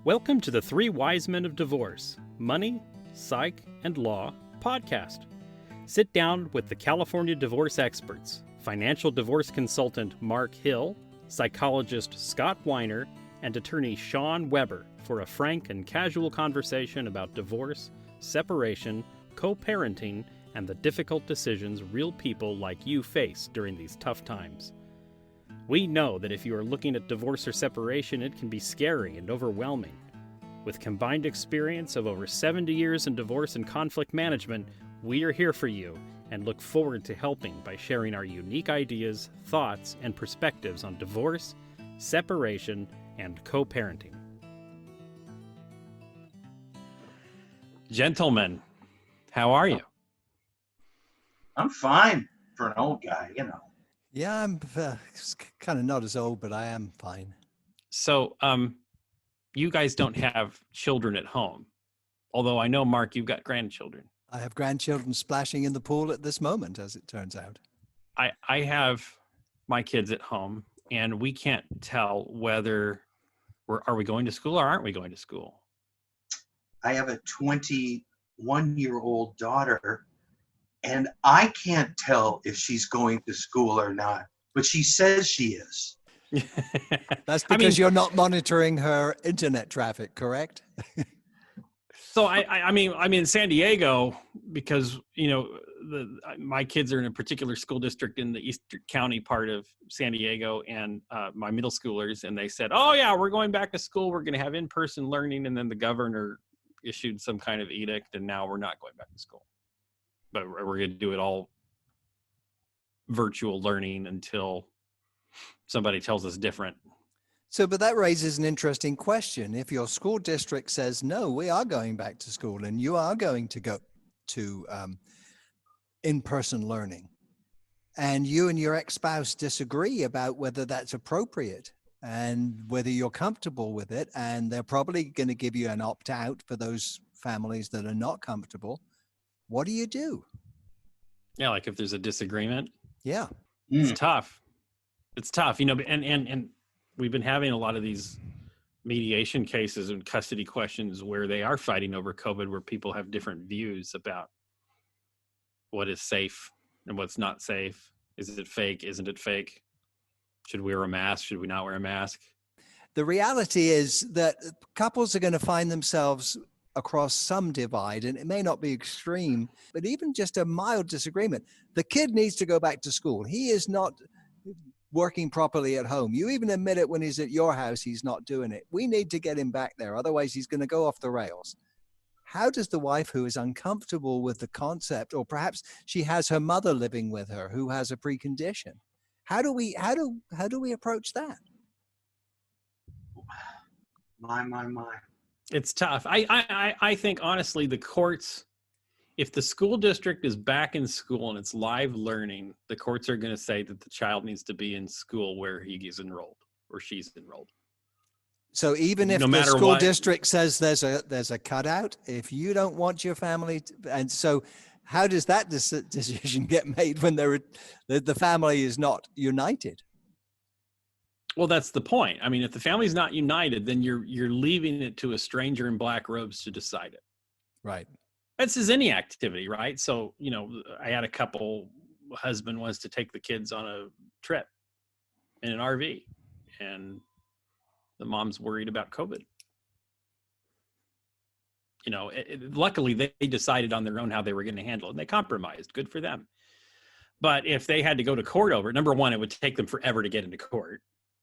Welcome to the Three Wisemen of Divorce, Money, Psych, and Law podcast. Sit down with the California divorce experts, financial divorce consultant Mark Hill, psychologist Scott Weiner, and attorney Shawn Weber for a frank and casual conversation about divorce, separation, co-parenting, and the difficult decisions real people like you face during these tough times. We know that if you are looking at divorce or separation, it can be scary and overwhelming. With combined experience of over 70 years in divorce and conflict management, we are here for you and look forward to helping by sharing our unique ideas, thoughts, and perspectives on divorce, separation, and co-parenting. Gentlemen, how are you? I'm fine for an old guy, you know. Yeah, I'm kind of not as old, but I am fine. So, you guys don't have children at home. Although I know, Mark, you've got grandchildren. I have grandchildren splashing in the pool at this moment, as it turns out. I have my kids at home, and we can't tell whether are we going to school or aren't we going to school. I have a 21-year-old daughter, and I can't tell if she's going to school or not, but she says she is. That's because you're not monitoring her internet traffic, correct? So I'm in San Diego because, my kids are in a particular school district in the Eastern County part of San Diego, and my middle schoolers, and they said, oh yeah, we're going back to school. We're going to have in-person learning. And then the governor issued some kind of edict, and now we're not going back to school. But we're going to do it all virtual learning until somebody tells us different. So, but that raises an interesting question. If your school district says, no, we are going back to school and you are going to go to in-person learning, and you and your ex-spouse disagree about whether that's appropriate and whether you're comfortable with it, and they're probably going to give you an opt-out for those families that are not comfortable, what do you do? Yeah, like if there's a disagreement. Yeah. It's tough. It's tough, and we've been having a lot of these mediation cases and custody questions where they are fighting over COVID, where people have different views about what is safe and what's not safe. Is it fake? Isn't it fake? Should we wear a mask? Should we not wear a mask? The reality is that couples are going to find themselves across some divide, and it may not be extreme, but even just a mild disagreement. The kid needs to go back to school. He is not working properly at home. You even admit it when he's at your house, he's not doing it. We need to get him back there. Otherwise, he's going to go off the rails. How does the wife who is uncomfortable with the concept, or perhaps she has her mother living with her who has a precondition, how do we approach that? My. It's tough. I think, honestly, the courts, if the school district is back in school and it's live learning, the courts are going to say that the child needs to be in school where he is enrolled or she's enrolled. So even if the school district says there's a cutout, if you don't want your family and so how does that decision get made when the family is not united? Well, that's the point. I mean, if the family's not united, then you're leaving it to a stranger in black robes to decide it. Right. This is any activity, right? So, I had a couple, husband wants to take the kids on a trip in an RV, and the mom's worried about COVID. Luckily, they decided on their own how they were going to handle it, and they compromised. Good for them. But if they had to go to court over it, number one, it would take them forever to get into court,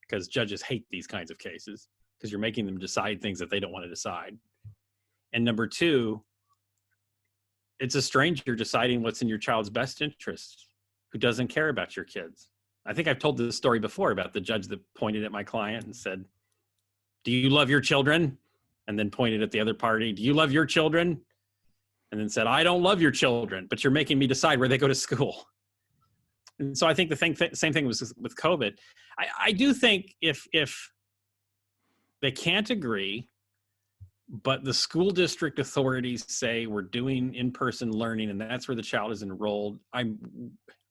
because judges hate these kinds of cases because you're making them decide things that they don't want to decide. And number two, it's a stranger deciding what's in your child's best interest who doesn't care about your kids. I think I've told this story before about the judge that pointed at my client and said, do you love your children? And then pointed at the other party, do you love your children? And then said, I don't love your children, but you're making me decide where they go to school. And so I think the same thing was with COVID. I do think if they can't agree, but the school district authorities say we're doing in-person learning and that's where the child is enrolled, I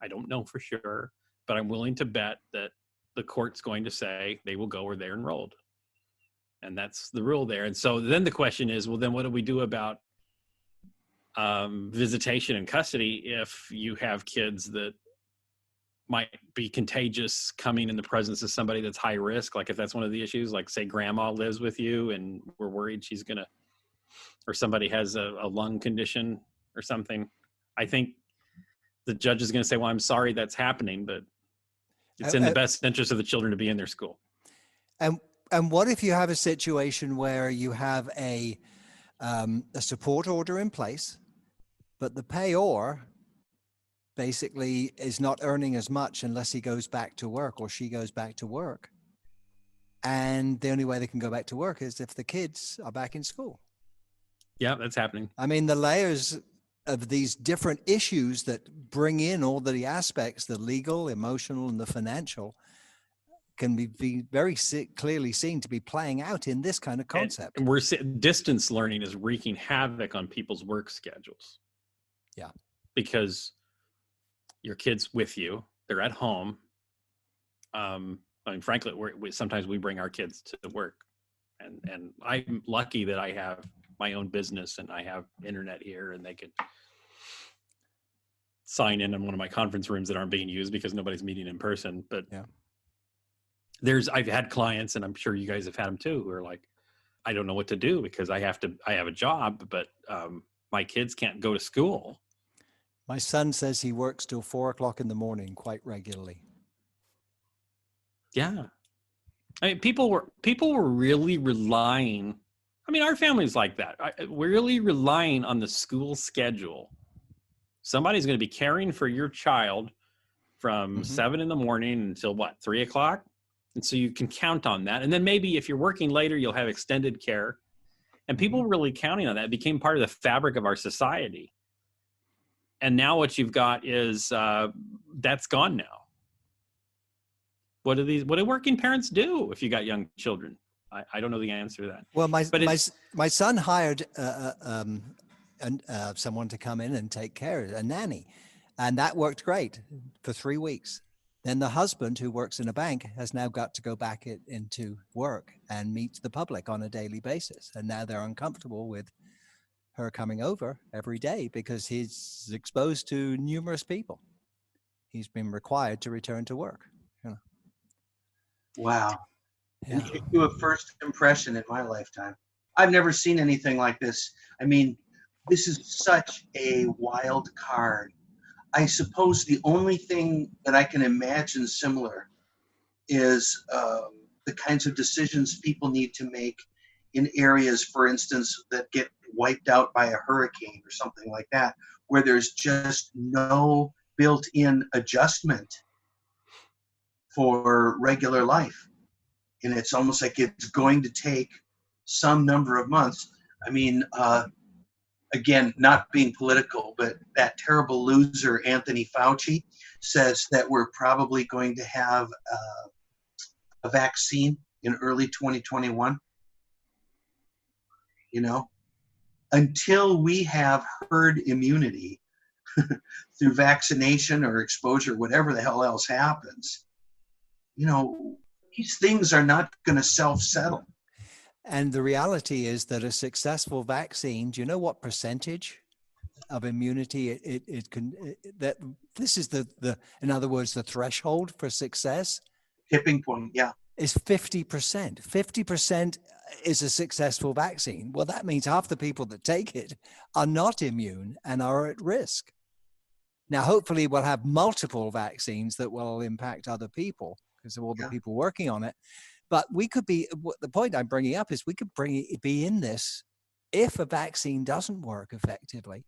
don't know for sure, but I'm willing to bet that the court's going to say they will go where they're enrolled. And that's the rule there. And so then the question is, well, then what do we do about visitation and custody if you have kids that might be contagious coming in the presence of somebody that's high risk? Like if that's one of the issues, like say grandma lives with you and we're worried she's gonna, or somebody has a lung condition or something. I think the judge is gonna say, well, I'm sorry that's happening, but it's in the best interest of the children to be in their school. And what if you have a situation where you have a support order in place, but the payor basically is not earning as much unless he goes back to work or she goes back to work. And the only way they can go back to work is if the kids are back in school. Yeah, that's happening. I mean, the layers of these different issues that bring in all the aspects, the legal, emotional, and the financial, can be very clearly seen to be playing out in this kind of concept. And we're distance learning is wreaking havoc on people's work schedules. Yeah. Because your kid's with you, they're at home. I mean, frankly, sometimes we bring our kids to work, and I'm lucky that I have my own business and I have internet here, and they could sign in one of my conference rooms that aren't being used because nobody's meeting in person. But yeah, I've had clients, and I'm sure you guys have had them too, who are like, I don't know what to do because I have a job, but my kids can't go to school. My son says he works till 4:00 in the morning quite regularly. Yeah. I mean, people were really relying. I mean, our family's like that. We're really relying on the school schedule. Somebody's going to be caring for your child from 7 in the morning until what, 3:00? And so you can count on that. And then maybe if you're working later, you'll have extended care. And people were really counting on that. It became part of the fabric of our society. And now what you've got is that's gone now. What do working parents do if you got young children? I don't know the answer to that. Well, my son hired someone to come in and take care of a nanny, and that worked great for 3 weeks. Then the husband, who works in a bank, has now got to go back into work and meet the public on a daily basis, and now they're uncomfortable with her coming over every day because he's exposed to numerous people. He's been required to return to work. Wow. Yeah. And you a first impression in my lifetime. I've never seen anything like this. I mean, this is such a wild card. I suppose the only thing that I can imagine similar is the kinds of decisions people need to make in areas, for instance, that get wiped out by a hurricane or something like that, where there's just no built-in adjustment for regular life. And it's almost like it's going to take some number of months. I mean, again, not being political, but that terrible loser, Anthony Fauci, says that we're probably going to have a vaccine in early 2021. You know, until we have herd immunity through vaccination or exposure, whatever the hell else happens, you know, these things are not going to self-settle. And the reality is that a successful vaccine, do you know what percentage of immunity it can, that this is the in other words, the threshold for success? Tipping point, yeah. Is 50%. 50% is a successful vaccine. Well, that means half the people that take it are not immune and are at risk. Now, hopefully we'll have multiple vaccines that will impact other people because of all the people working on it. But we could be, the point I'm bringing up is we could be in this, if a vaccine doesn't work effectively,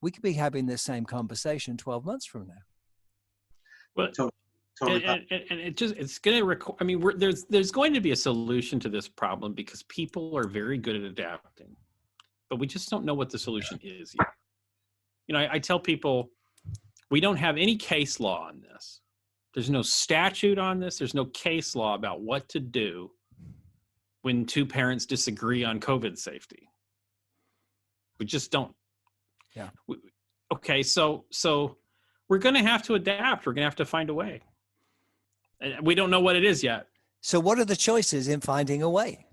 we could be having this same conversation 12 months from now. Well, totally. And it's going to record, I mean, there's going to be a solution to this problem because people are very good at adapting, but we just don't know what the solution is yet. You know, I tell people, we don't have any case law on this. There's no statute on this. There's no case law about what to do when two parents disagree on COVID safety. We just don't. Yeah. Okay, so we're going to have to adapt. We're going to have to find a way. And we don't know what it is yet. So what are the choices in finding a way?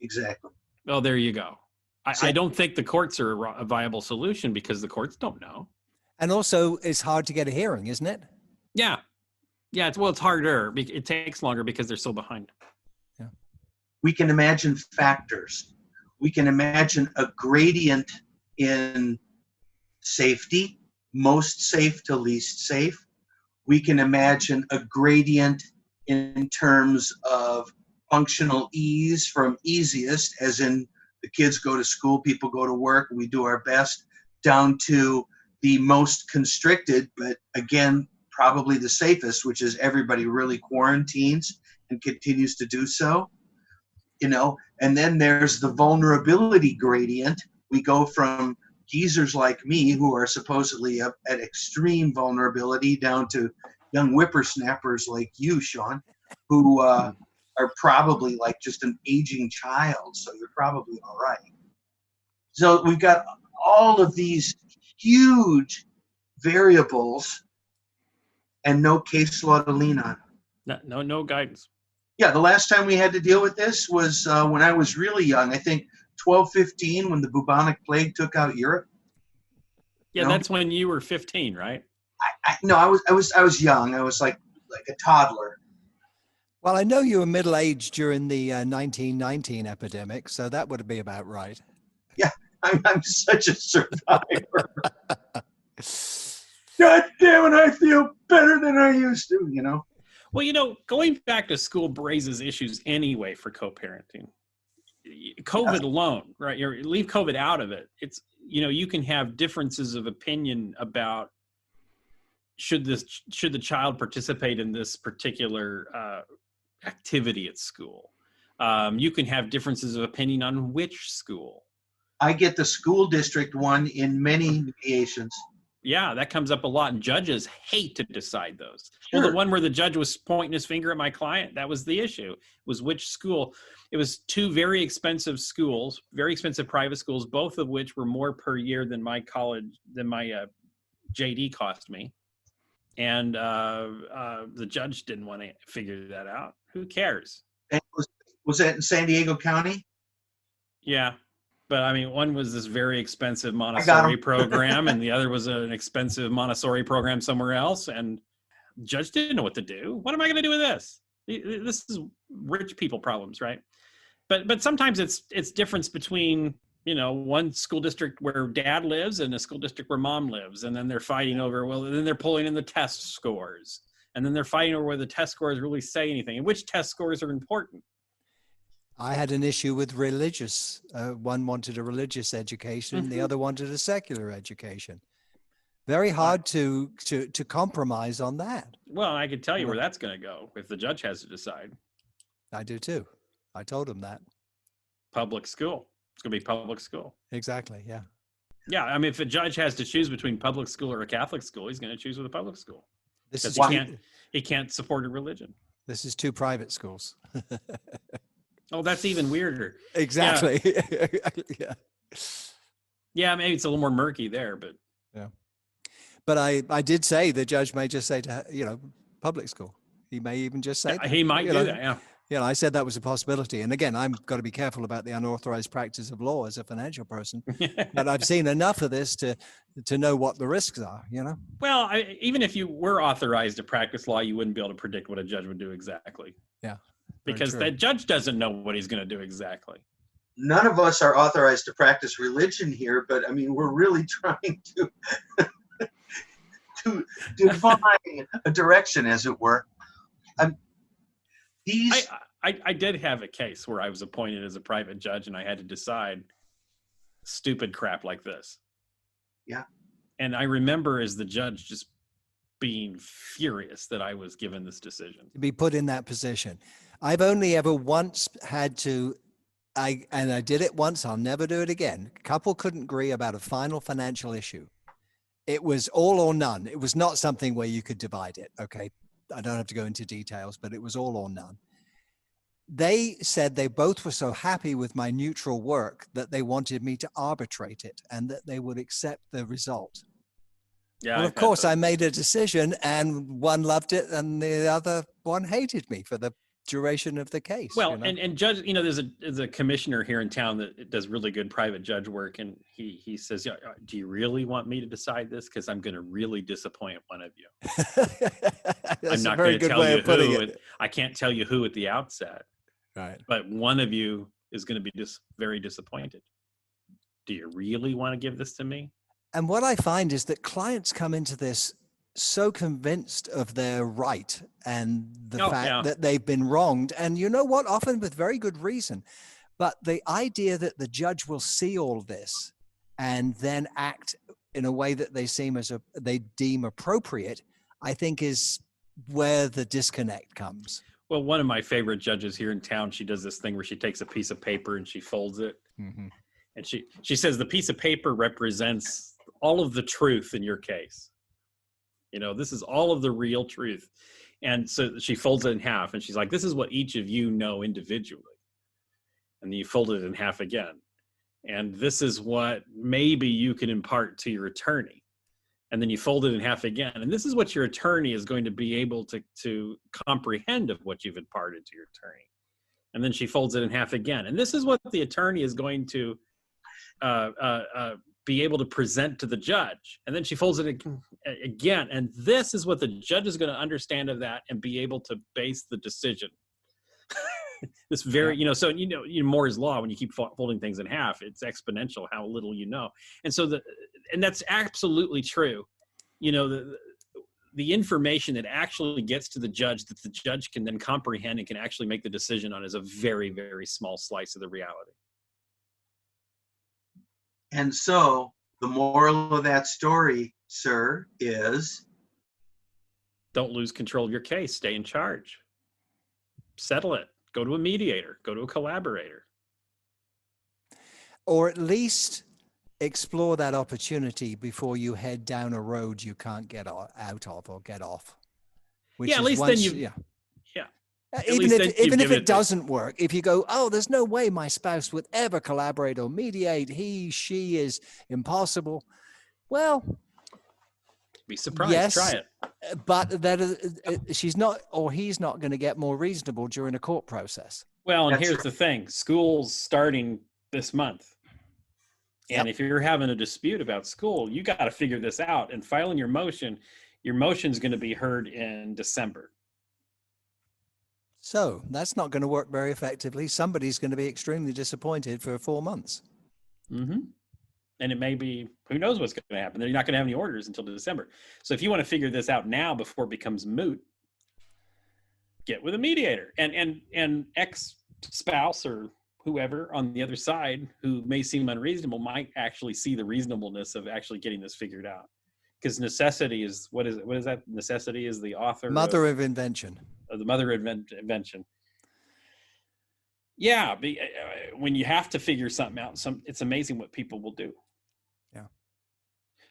Exactly. Well, there you go. So- I don't think the courts are a viable solution because the courts don't know. And also, it's hard to get a hearing, isn't it? Yeah. Yeah. It's harder. It takes longer because they're so behind. We can imagine factors. We can imagine a gradient in safety, most safe to least safe. We can imagine a gradient in terms of functional ease from easiest, as in the kids go to school, people go to work, we do our best, down to the most constricted, but again, probably the safest, which is everybody really quarantines and continues to do so. And then there's the vulnerability gradient. We go from geezers like me, who are supposedly at extreme vulnerability, down to young whippersnappers like you, Shawn, who are probably like just an aging child. So you're probably all right. So we've got all of these huge variables and no case law to lean on. No guidance. Yeah, the last time we had to deal with this was when I was really young. I think 1215, when the bubonic plague took out Europe. Yeah, that's when you were 15, right? No, I was young. I was like a toddler. Well, I know you were middle-aged during the 1919 epidemic, so that would be about right. Yeah, I'm such a survivor. God damn it, I feel better than I used to, Well, going back to school raises issues anyway for co-parenting. COVID alone, right? Leave COVID out of it. It's, you can have differences of opinion about should the child participate in this particular activity at school. You can have differences of opinion on which school. I get the school district one in many mediations. Yeah, that comes up a lot, and judges hate to decide those. Sure. Well, the one where the judge was pointing his finger at my client, that was the issue, was which school. It was two very expensive schools, very expensive private schools, both of which were more per year than my JD cost me. And the judge didn't want to figure that out. Who cares? And was that in San Diego County? Yeah. But I mean, one was this very expensive Montessori program, and the other was an expensive Montessori program somewhere else. And the judge didn't know what to do. What am I going to do with this? This is rich people problems, right? But sometimes it's difference between, one school district where dad lives and a school district where mom lives, and then they're fighting over. Well, then they're pulling in the test scores, and then they're fighting over whether the test scores really say anything and which test scores are important. I had an issue with religious. One wanted a religious education, the other wanted a secular education. Very hard to compromise on that. Well, I could tell you where that's going to go if the judge has to decide. I do too. I told him that. Public school. It's going to be public school. Exactly. Yeah. Yeah. I mean, if a judge has to choose between public school or a Catholic school, he's going to choose with a public school. Because he can't support a religion. This is two private schools. Oh, that's even weirder. Exactly. Yeah. Yeah, maybe it's a little more murky there, but yeah. But I did say the judge may just say to public school. He may even just say that. He might do that. Yeah. Yeah, I said that was a possibility. And again, I've got to be careful about the unauthorized practice of law as a financial person. But I've seen enough of this to know what the risks are, Well, even if you were authorized to practice law, you wouldn't be able to predict what a judge would do exactly. Yeah. Because that judge doesn't know what he's going to do exactly. None of us are authorized to practice religion here, but I mean, we're really trying to define a direction, as it were. I did have a case where I was appointed as a private judge and I had to decide stupid crap like this. Yeah. And I remember as the judge just being furious that I was given this decision. To be put in that position. I've only ever once had to, I did it once, I'll never do it again. A couple couldn't agree about a final financial issue. It was all or none. It was not something where you could divide it. Okay. I don't have to go into details, but it was all or none. They said they both were so happy with my neutral work that they wanted me to arbitrate it and that they would accept the result. Yeah. Well, of course, I made a decision and one loved it and the other one hated me for the duration of the case. Well, you know? and judge, there's a commissioner here in town that does really good private judge work, and he says, yeah, do you really want me to decide this? Because I'm going to really disappoint one of you. That's I'm not a very going to good tell way you of putting who. it. I can't tell you who at the outset, Right. but one of you is going to be very disappointed. Do you really want to give this to me? And what I find is that clients come into this so convinced of their right and the fact that they've been wronged. And you know what? Often with very good reason. But the idea that the judge will see all this and then act in a way that they deem appropriate, I think is where the disconnect comes. Well, one of my favorite judges here in town, she does this thing where she takes a piece of paper and she folds it. Mm-hmm. And she says the piece of paper represents all of the truth in your case. This is all of the real truth. And so she folds it in half and she's like, this is what each of you know individually. And then you fold it in half again. And this is what maybe you can impart to your attorney. And then you fold it in half again. And this is what your attorney is going to be able to comprehend of what you've imparted to your attorney. And then she folds it in half again. And this is what the attorney is going to be able to present to the judge. And then she folds it again. And this is what the judge is going to understand of that and be able to base the decision. This very, so Moore's law, when you keep folding things in half, it's exponential how little you know. And so and that's absolutely true. The information that actually gets to the judge that the judge can then comprehend and can actually make the decision on is a very, very small slice of the reality. And so the moral of that story, sir, is don't lose control of your case. Stay in charge. Settle it. Go to a mediator. Go to a collaborator. Or at least explore that opportunity before you head down a road you can't get out of or get off. At least then you... Yeah. Even if it doesn't work, if you go, oh, there's no way my spouse would ever collaborate or mediate, she is impossible. Well, be surprised. Yes, try it. But she's not, or he's not going to get more reasonable during a court process. Well, and here's the thing: school's starting this month, and if you're having a dispute about school, you got to figure this out and filing your motion. Your motion's going to be heard in December. So that's not going to work very effectively. Somebody's going to be extremely disappointed for 4 months. Mm-hmm. And it may be, who knows what's going to happen. They're not going to have any orders until December. So if you want to figure this out now before it becomes moot, get with a mediator. And ex-spouse or whoever on the other side who may seem unreasonable might actually see the reasonableness of actually getting this figured out. Because necessity is, what is that? Necessity is the author. Mother of invention. The mother of invention. Yeah, when you have to figure something out, it's amazing what people will do. Yeah.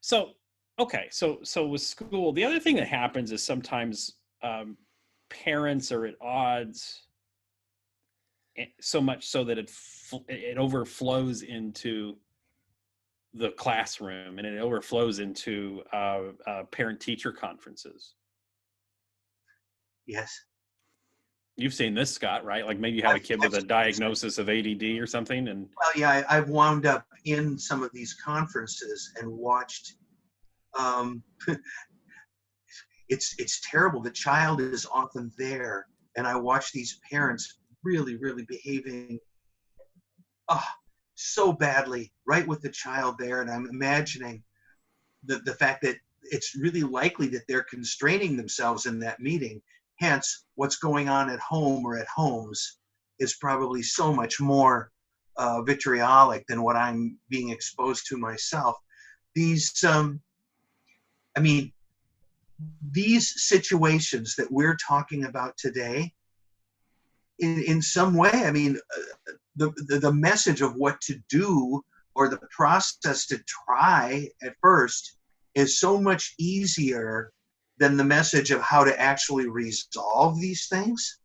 So, okay, so with school, the other thing that happens is sometimes parents are at odds, so much so that it overflows into the classroom, and it overflows into parent-teacher conferences. Yes. You've seen this, Scott, right? Like maybe you have a kid with a diagnosis of ADD or something. And well, yeah, I've wound up in some of these conferences and watched. It's terrible. The child is often there, and I watch these parents really, really behaving so badly right with the child there, and I'm imagining the fact that it's really likely that they're constraining themselves in that meeting. Hence, what's going on at home or at homes is probably so much more vitriolic than what I'm being exposed to myself. These situations that we're talking about today, in some way, the message of what to do or the process to try at first is so much easier than the message of how to actually resolve these things.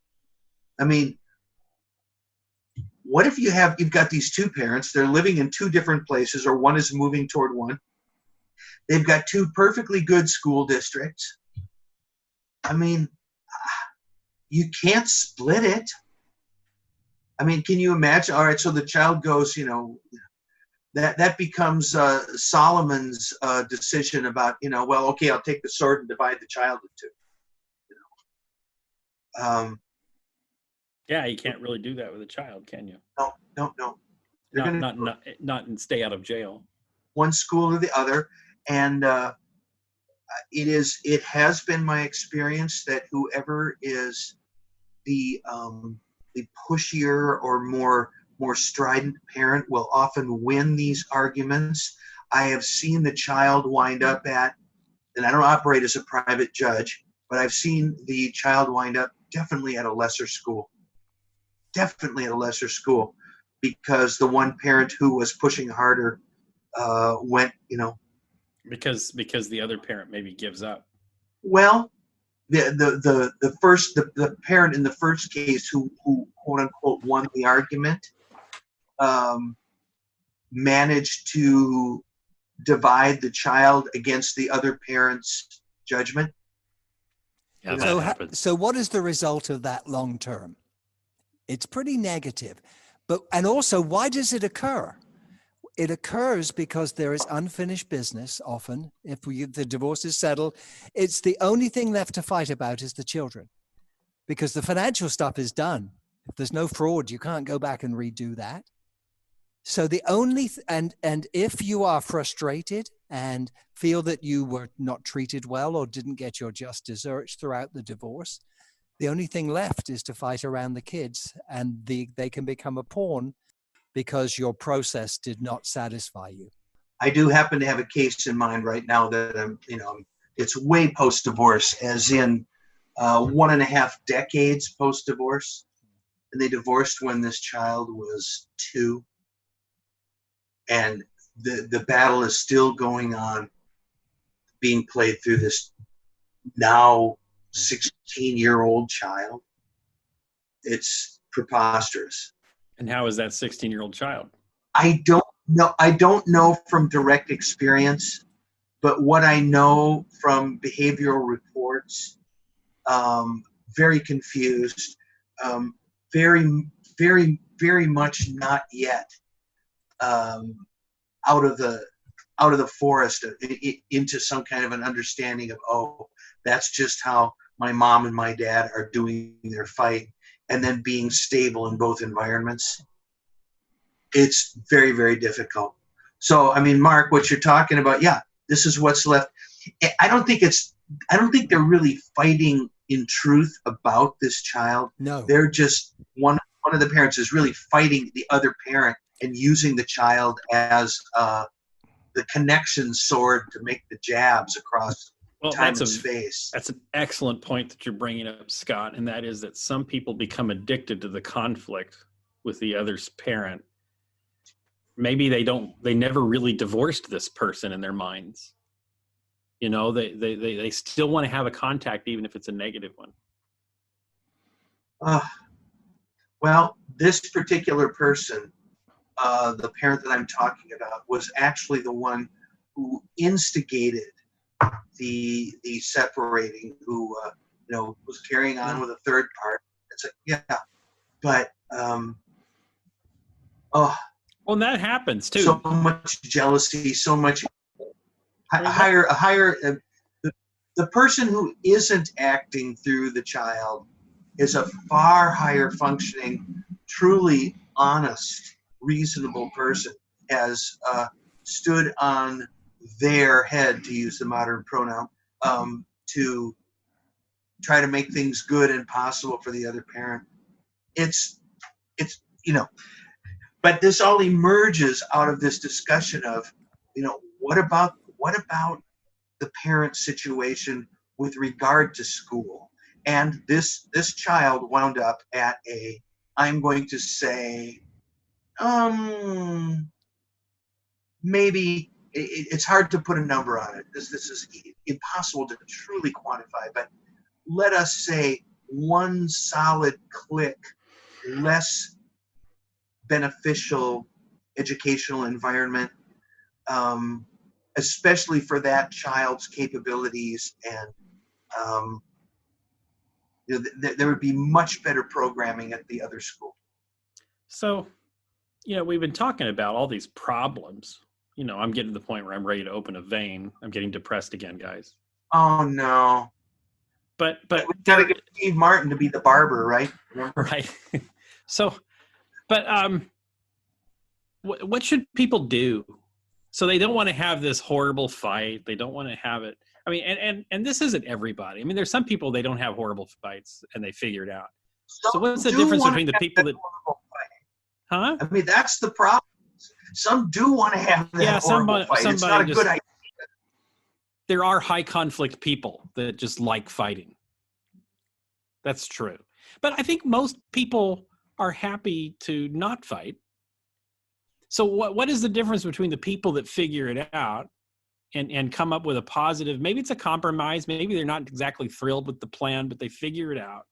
What if you've got these two parents, they're living in two different places, or one is moving toward one. They've got two perfectly good school districts. you can't split it. I mean, can you imagine? All right, so the child goes, that becomes Solomon's decision about, well, okay, I'll take the sword and divide the child in two. Yeah, you can't really do that with a child, can you? No. They're going to Not and stay out of jail. One school or the other, and it has been my experience that whoever is the pushier or more strident parent will often win these arguments. I have seen the child wind up at, and I don't operate as a private judge, but I've seen the child wind up definitely at a lesser school. Definitely at a lesser school, because the one parent who was pushing harder went, because the other parent maybe gives up. Well, the parent in the first case who quote unquote won the argument managed to divide the child against the other parent's judgment. Yeah, that happens. So what is the result of that long term? It's pretty negative. And also, why does it occur? It occurs because there is unfinished business often. If the divorce is settled, it's the only thing left to fight about is the children, because the financial stuff is done. If there's no fraud, you can't go back and redo that. So the only, and if you are frustrated and feel that you were not treated well or didn't get your just desserts throughout the divorce, the only thing left is to fight around the kids, and they can become a pawn because your process did not satisfy you. I do happen to have a case in mind right now that it's way post-divorce, as in 1.5 decades post-divorce. And they divorced when this child was 2. And the battle is still going on, being played through this now 16-year-old child. It's preposterous. And how is that 16-year-old child? I don't know from direct experience, but what I know from behavioral reports, very confused, very, very, very much not yet out of the forest into some kind of an understanding of, oh, that's just how my mom and my dad are doing their fight, and then being stable in both environments. It's very, very difficult. So, I mean, Mark, what you're talking about, yeah, this is what's left. I don't think they're really fighting in truth about this child. No. They're just, one of the parents is really fighting the other parent and using the child as the connection sword to make the jabs across time and space. That's an excellent point that you're bringing up, Scott, and that is that some people become addicted to the conflict with the other's parent. Maybe they never really divorced this person in their minds. They still want to have a contact, even if it's a negative one. Well, this particular person, the parent that I'm talking about, was actually the one who instigated the separating, who was carrying on with a third part. It's like, yeah, but well, that happens too. So much jealousy, so much higher. The person who isn't acting through the child is a far higher functioning, truly honest, reasonable person, has stood on their head, to use the modern pronoun, to try to make things good and possible for the other parent. It's but this all emerges out of this discussion of, what about the parent situation with regard to school? And this child wound up at I'm going to say, maybe it's hard to put a number on it. This is impossible to truly quantify, but let us say one solid click less beneficial educational environment, especially for that child's capabilities and There would be much better programming at the other school. So, we've been talking about all these problems. I'm getting to the point where I'm ready to open a vein. I'm getting depressed again, guys. Oh no. But we gotta get Steve Martin to be the barber, right? Right. So, but what should people do? So they don't want to have this horrible fight. They don't want to have it. I mean, and this isn't everybody. I mean, there's some people, they don't have horrible fights and they figure it out. So what's the difference between the people that, huh? I mean, that's the problem. Some do want to have that horrible fight. It's not a good idea. There are high conflict people that just like fighting. That's true. But I think most people are happy to not fight. So what is the difference between the people that figure it out and come up with a positive, maybe it's a compromise, maybe they're not exactly thrilled with the plan, but they figure it out.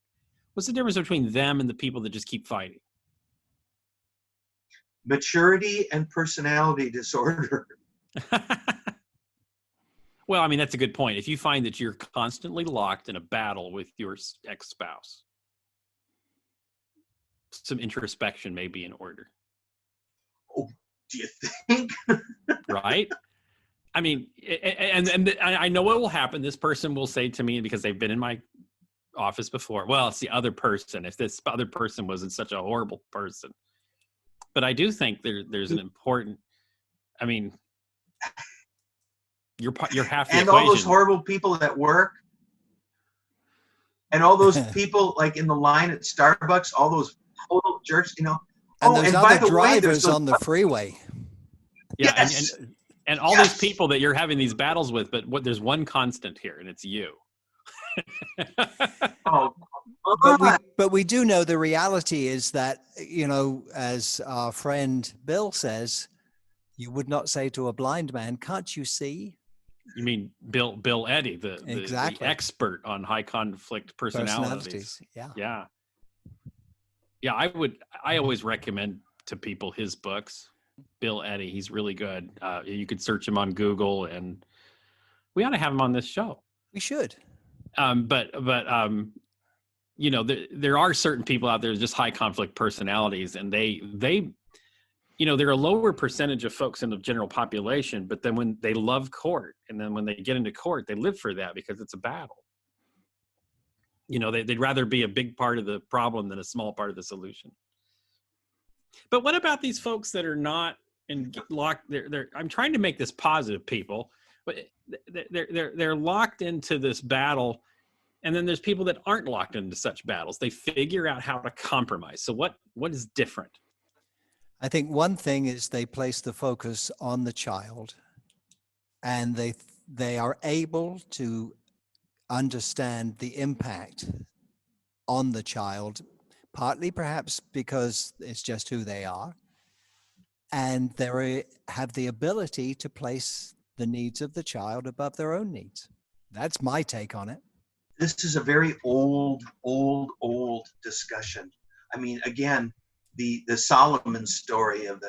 What's the difference between them and the people that just keep fighting? Maturity and personality disorder. Well, I mean, that's a good point. If you find that you're constantly locked in a battle with your ex-spouse, some introspection may be in order. Oh, do you think? Right? I mean, and I know what will happen. This person will say to me, because they've been in my office before, well, it's the other person. If this other person wasn't such a horrible person. But I do think there's an important, I mean, you're half the and equation. All those horrible people at work, and all those people like in the line at Starbucks, all those total jerks, And there's other drivers on the freeway. Yeah, yes. and all these people that you're having these battles with, but there's one constant here, and it's you. Oh. But we do know the reality is that, as our friend Bill says, you would not say to a blind man, "Can't you see?" You mean Bill Eddy, the expert on high conflict personalities. Yeah. I always recommend to people his books. Bill Eddy, he's really good. You could search him on Google, and we ought to have him on this show. We should. But there are certain people out there with just high conflict personalities, and they they're a lower percentage of folks in the general population, but then when they love court, and then when they get into court, they live for that because it's a battle. They'd rather be a big part of the problem than a small part of the solution. But what about these folks that are not locked? I'm trying to make this positive, people, but they're locked into this battle. And then there's people that aren't locked into such battles. They figure out how to compromise. So what is different? I think one thing is they place the focus on the child, and they are able to understand the impact on the child, partly perhaps because it's just who they are, and they have the ability to place the needs of the child above their own needs. That's my take on it. This is a very old discussion. I mean, again, the Solomon story of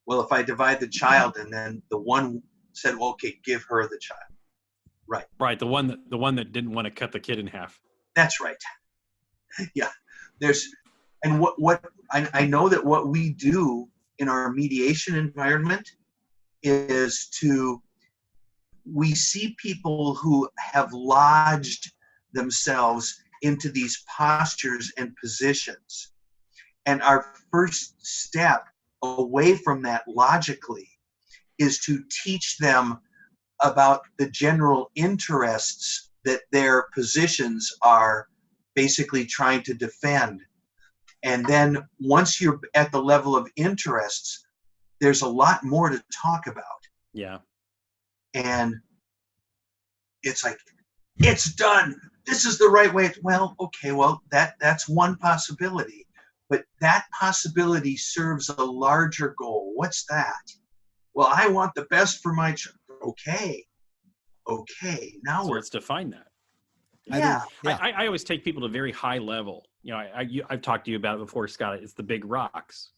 well, if I divide the child, and then the one said, well, okay, give her the child. Right. The one that didn't want to cut the kid in half. That's right. Yeah. What I know that what we do in our mediation environment is we see people who have lodged themselves into these postures and positions. And our first step away from that logically is to teach them about the general interests that their positions are basically trying to defend. And then once you're at the level of interests, there's a lot more to talk about. Yeah. And it's like, it's done. This is the right way. Well, okay, that's one possibility. But that possibility serves a larger goal. What's that? Well, I want the best for my child. Okay. Now let's define that. Yeah. I always take people to very high level. I've talked to you about it before, Scott. It's the big rocks.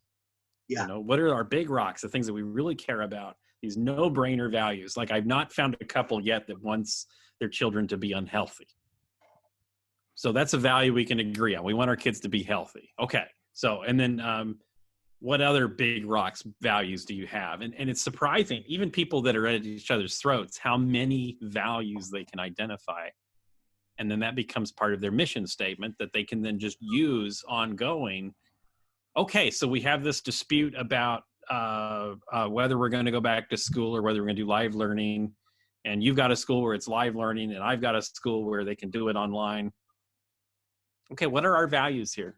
Yeah. What are our big rocks? The things that we really care about. These no-brainer values. Like, I've not found a couple yet that wants their children to be unhealthy. So that's a value we can agree on. We want our kids to be healthy. Okay. So, and then what other big rocks values do you have? And it's surprising, even people that are at each other's throats, how many values they can identify. And then that becomes part of their mission statement that they can then just use ongoing. Okay, so we have this dispute about whether we're going to go back to school or whether we're going to do live learning. And you've got a school where it's live learning, and I've got a school where they can do it online. Okay, what are our values here?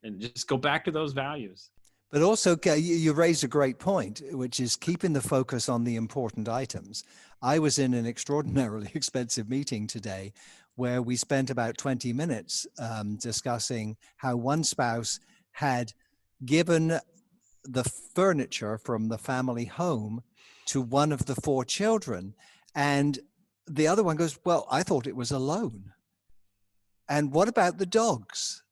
And just go back to those values. But also, you raised a great point, which is keeping the focus on the important items. I was in an extraordinarily expensive meeting today where we spent about 20 minutes discussing how one spouse had given the furniture from the family home to one of the 4 children. And the other one goes, well, I thought it was a loan. And what about the dogs?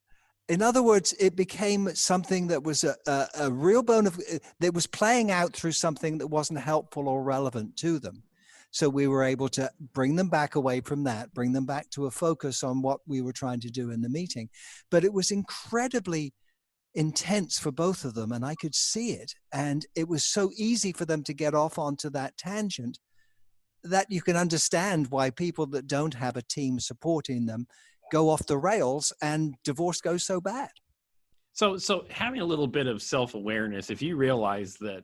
In other words, it became something that was a real bone of, that was playing out through something that wasn't helpful or relevant to them. So we were able to bring them back away from that, bring them back to a focus on what we were trying to do in the meeting. But it was incredibly intense for both of them, and I could see it. And it was so easy for them to get off onto that tangent that you can understand why people that don't have a team supporting them go off the rails and divorce goes so bad. So having a little bit of self-awareness, if you realize that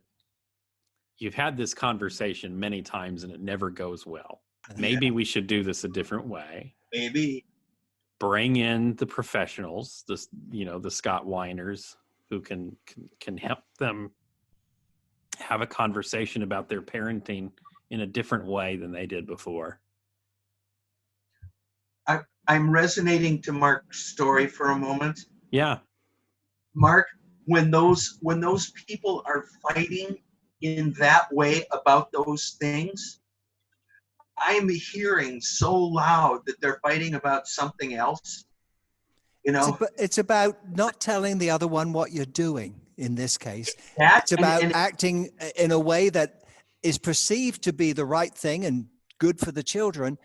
you've had this conversation many times and it never goes well, maybe we should do this a different way. Maybe bring in the professionals, the Scott Weiners, who can help them have a conversation about their parenting in a different way than they did before. I'm resonating to Mark's story for a moment. Yeah. Mark, when those people are fighting in that way about those things, I'm hearing so loud that they're fighting about something else. You know, it's about not telling the other one what you're doing. In this case, it's about acting in a way that is perceived to be the right thing and good for the children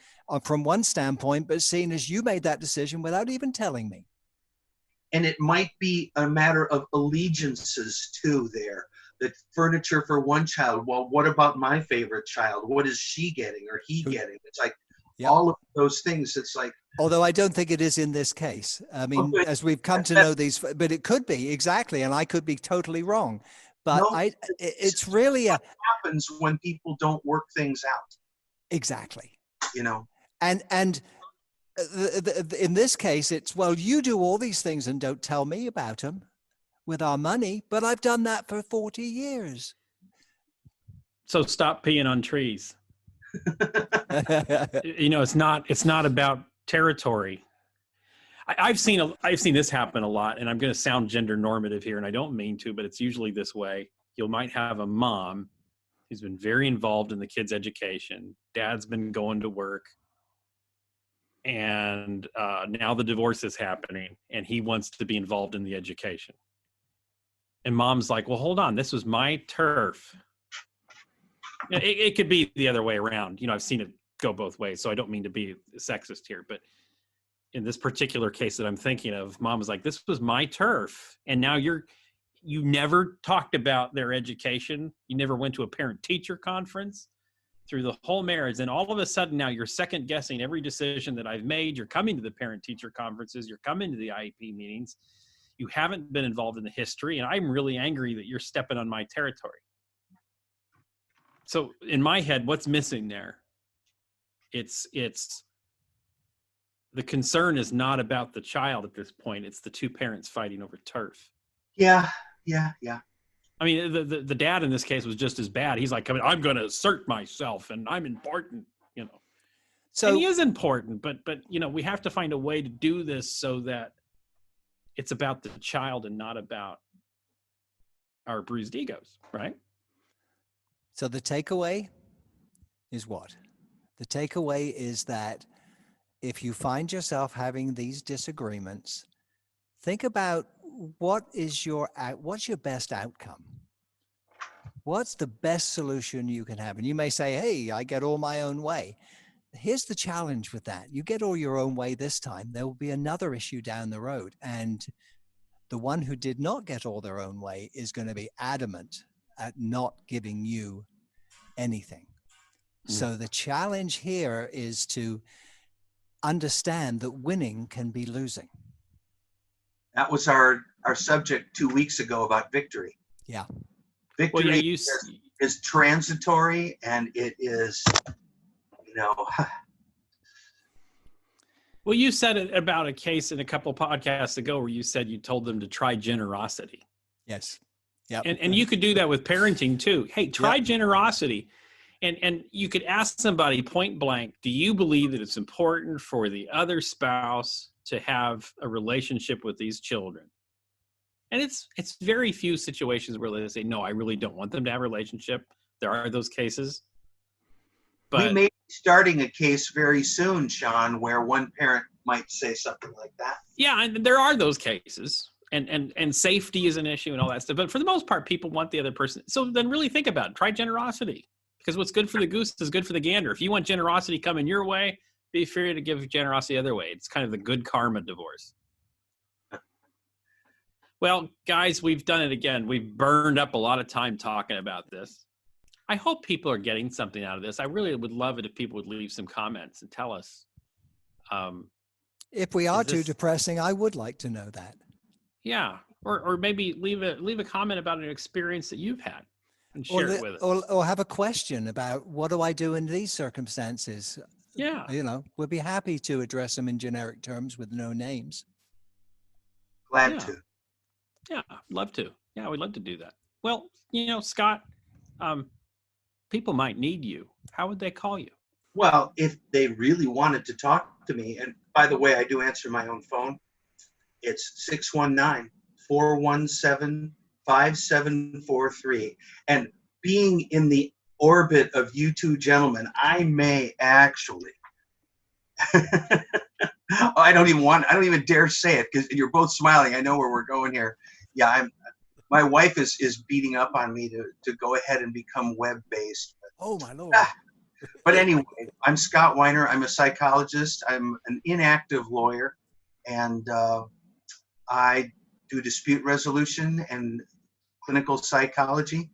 from one standpoint, but seen as you made that decision without even telling me. And it might be a matter of allegiances too there. The furniture for one child. Well, what about my favorite child? What is she getting or he getting? It's like all of those things. It's like, although I don't think it is in this case. I mean, as we've come to know these, but it could be exactly, and I could be totally wrong. But no, it's really what happens when people don't work things out. Exactly. You know, and in this case, it's, well, you do all these things and don't tell me about them with our money, but I've done that for 40 years. So stop peeing on trees. It's not about territory. I've seen this happen a lot, and I'm going to sound gender normative here, and I don't mean to, but it's usually this way. You might have a mom who's been very involved in the kids' education. Dad's been going to work, and now the divorce is happening, and he wants to be involved in the education. And mom's like, well, hold on, this was my turf. It could be the other way around. I've seen it go both ways, so I don't mean to be sexist here, but in this particular case that I'm thinking of, mom was like, this was my turf, and now you never talked about their education. You never went to a parent-teacher conference through the whole marriage, and all of a sudden now you're second-guessing every decision that I've made. You're coming to the parent-teacher conferences. You're coming to the IEP meetings. You haven't been involved in the history, and I'm really angry that you're stepping on my territory. So in my head, what's missing there? It's the concern is not about the child at this point. It's the two parents fighting over turf. Yeah. I mean, the dad in this case was just as bad. He's like, I'm going to assert myself, and I'm important, So, and he is important, but we have to find a way to do this so that it's about the child and not about our bruised egos, right? So the takeaway is what? The takeaway is that if you find yourself having these disagreements, think about what's your best outcome? What's the best solution you can have? And you may say, hey, I get all my own way. here's the challenge with that. You get all your own way this time, there will be another issue down the road. And the one who did not get all their own way is going to be adamant at not giving you anything. So the challenge here is to understand that winning can be losing. That was our subject 2 weeks ago about victory. Yeah. Victory is transitory, and it is, Well, you said it about a case in a couple podcasts ago where you said you told them to try generosity. Yes. Yeah. And you could do that with parenting too. Hey, try generosity. And you could ask somebody point blank, do you believe that it's important for the other spouse to have a relationship with these children? And it's very few situations where they say, no, I really don't want them to have a relationship. There are those cases. But we may be starting a case very soon, Shawn, where one parent might say something like that. Yeah, and there are those cases. And safety is an issue and all that stuff. But for the most part, people want the other person. So then really think about it. Try generosity. Because what's good for the goose is good for the gander. If you want generosity coming your way, be free to give generosity the other way. It's kind of the good karma divorce. Well, guys, we've done it again. We've burned up a lot of time talking about this. I hope people are getting something out of this. I really would love it if people would leave some comments and tell us. If we are too depressing, I would like to know that. Yeah, or maybe leave a comment about an experience that you've had. And share it with us. Or have a question about what do I do in these circumstances? Yeah. We'll be happy to address them in generic terms with no names. Glad to. Yeah, love to. Yeah, we'd love to do that. Well, Scott, people might need you. How would they call you? Well, if they really wanted to talk to me, and by the way, I do answer my own phone. It's 619-417-5743. And being in the orbit of you two gentlemen, I may actually, I don't even dare say it because you're both smiling. I know where we're going here. Yeah, my wife is beating up on me to go ahead and become web-based. Oh my Lord. But anyway, I'm Scott Weiner. I'm a psychologist. I'm an inactive lawyer, and I do dispute resolution and clinical psychology,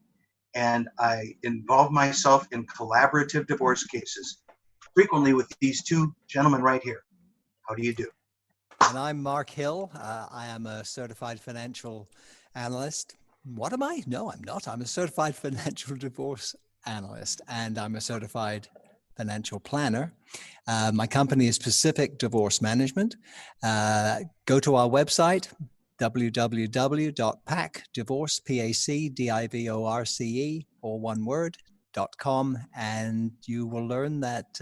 and I involve myself in collaborative divorce cases, frequently with these two gentlemen right here. How do you do? And I'm Mark Hill. I am a certified financial analyst. What am I? No, I'm not. I'm a certified financial divorce analyst, and I'm a certified financial planner. My company is Pacific Divorce Management. Go to our website, www.pacdivorce, PACDIVORCE, or one word, .com, and you will learn that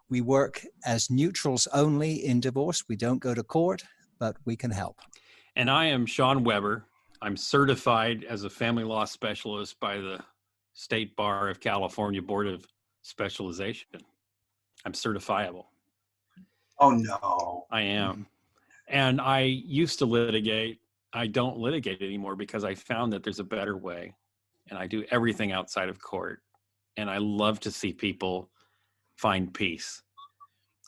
we work as neutrals only in divorce. We don't go to court, but we can help. And I am Shawn Weber. I'm certified as a family law specialist by the State Bar of California Board of Specialization. I'm certifiable. Oh, no. I am. And I used to litigate. I don't litigate anymore because I found that there's a better way. And I do everything outside of court. And I love to see people find peace.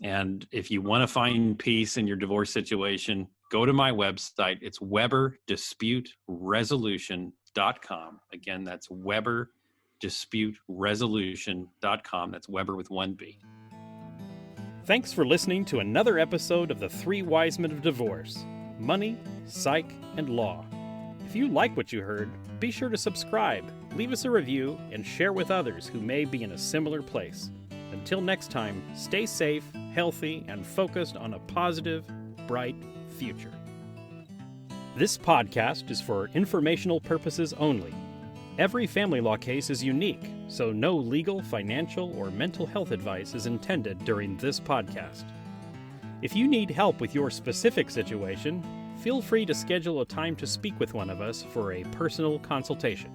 And if you want to find peace in your divorce situation, go to my website. It's WeberDisputeResolution.com. Again, that's WeberDisputeResolution.com. That's Weber with one B. Thanks for listening to another episode of the Three Wisemen of Divorce: Money, Psych, and Law. If you like what you heard, be sure to subscribe, leave us a review, and share with others who may be in a similar place. Until next time, stay safe, healthy, and focused on a positive, bright future. This podcast is for informational purposes only. Every family law case is unique, so no legal, financial, or mental health advice is intended during this podcast. If you need help with your specific situation, feel free to schedule a time to speak with one of us for a personal consultation.